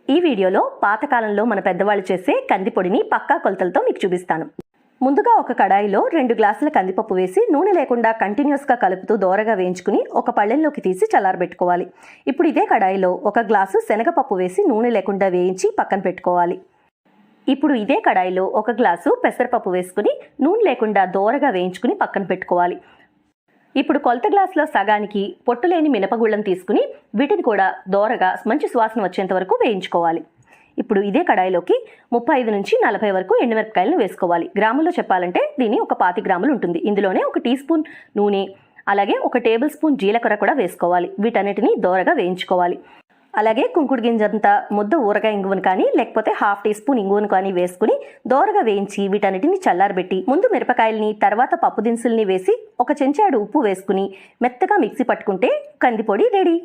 ఈ వీడియోలో పాతకాలంలో మన పెద్దవాళ్ళు చేసే కందిపొడిని పక్కా కొలతలతో మీకు చూపిస్తాను. ముందుగా ఒక కడాయిలో 2 గ్లాసుల కందిపప్పు వేసి నూనె లేకుండా కంటిన్యూస్గా కలుపుతూ దోరగా వేయించుకుని ఒక పళ్ళెంలోకి తీసి చల్లారబెట్టుకోవాలి. ఇప్పుడు ఇదే కడాయిలో 1 గ్లాసు శనగపప్పు వేసి నూనె లేకుండా వేయించి పక్కన పెట్టుకోవాలి. ఇప్పుడు ఇదే కడాయిలో 1 గ్లాసు పెసరపప్పు వేసుకుని నూనె లేకుండా దోరగా వేయించుకుని పక్కన పెట్టుకోవాలి. ఇప్పుడు కొలత గ్లాసులో సగానికి పొట్టు లేని మినపగుళ్ళను తీసుకుని వీటిని కూడా దోరగా మంచి సువాసన వచ్చేంత వరకు వేయించుకోవాలి. ఇప్పుడు ఇదే కడాయిలోకి 35 నుంచి 40 వరకు ఎండుమిరపకాయలను వేసుకోవాలి. గ్రాముల్లో చెప్పాలంటే దీని ఒక 25 గ్రాములు ఉంటుంది. ఇందులోనే 1 టీ స్పూన్ నూనె, అలాగే 1 టేబుల్ స్పూన్ జీలకర్ర కూడా వేసుకోవాలి. వీటన్నిటిని దోరగా వేయించుకోవాలి. అలాగే కుంకుడు గింజంత ముద్ద ఊరగాయ ఇంగువను కానీ లేకపోతే 1/2 టీ స్పూన్ ఇంగువను కానీ వేసుకుని దోరగా వేయించి వీటన్నిటిని చల్లారబెట్టి ముందు మిరపకాయల్ని తర్వాత పప్పు దినుసుల్ని వేసి 1 చెంచాడు ఉప్పు వేసుకుని మెత్తగా మిక్సీ పట్టుకుంటే కందిపొడి రెడీ.